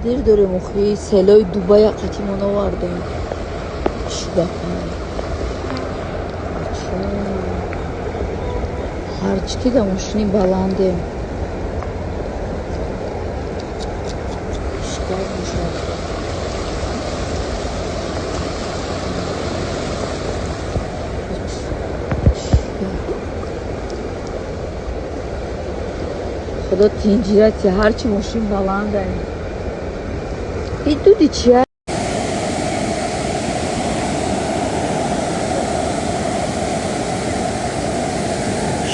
تقدیر داره مخی سلای دوبای قطیمانا واردن چیکار کنم هرچی که ماشینی بلنده چیکار میشه خدا تینجیرتی هرچی ماشین بلنده این دودی چیه؟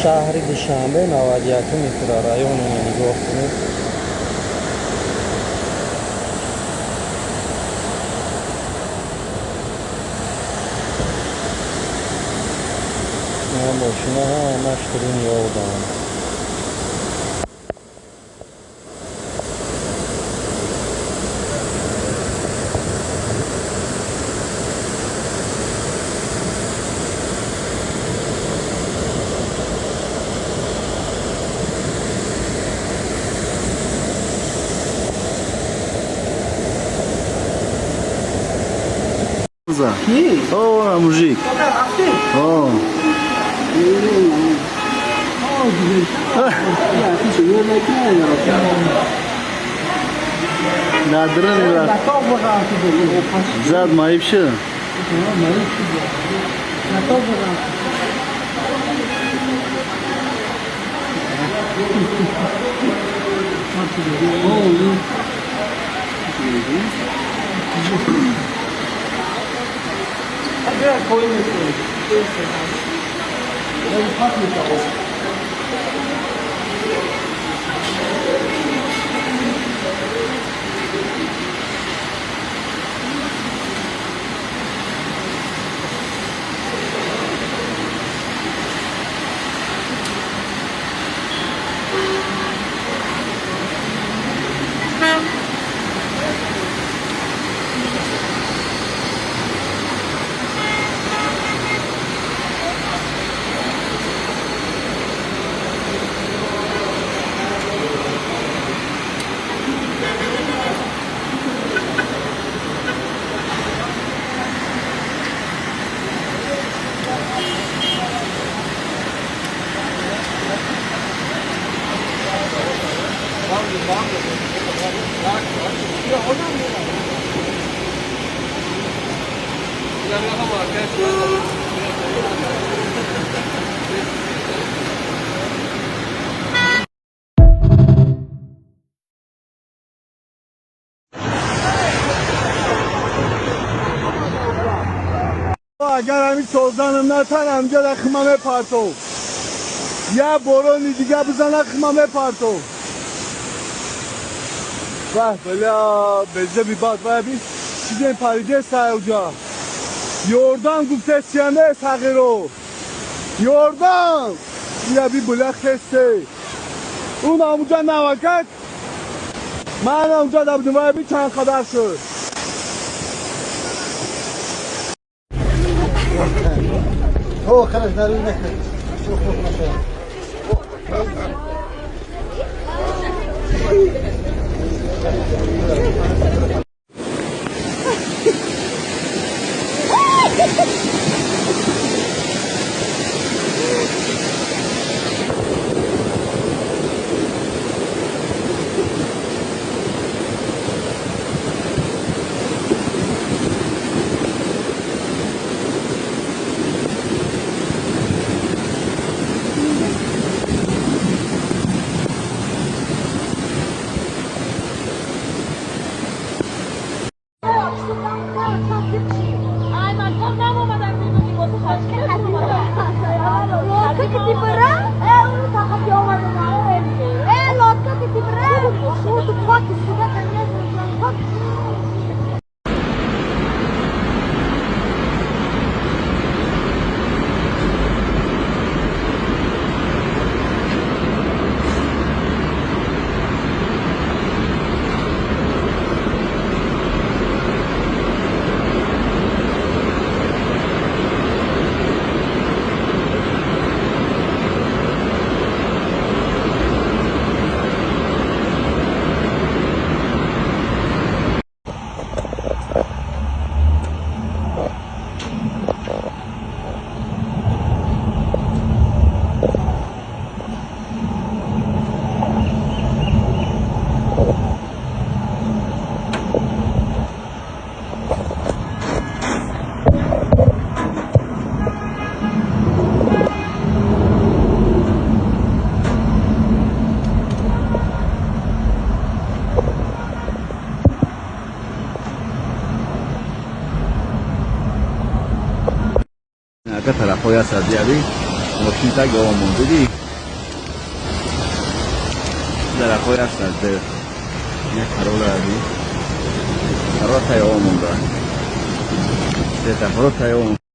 شهر دوشنبه 91 میتونه رایون نگاه کنید ماشین ها همش کرون یادم Qui? Oh, mujik. Oh. Nadran Zad mayıp şu. اگر همین سوزنم نتنم جا دخمه پرتو یه برونی دیگه بزن دخمه پرتو بلا بزه بی باد بی چیزی پریده سایوجا یوردان گفته سیانه ساقیرو یوردان یا بی بلخ خسته اون آموزا نوکت من آموزا دبدومه بی چند خدر شد Oh, خلاص دارو نکن. که طرف های هست دیاری ماشین تا گوه مونده دی طرف های هست در یک کرول هردی کرول تای گوه مونده طرف ها تای گوه مونده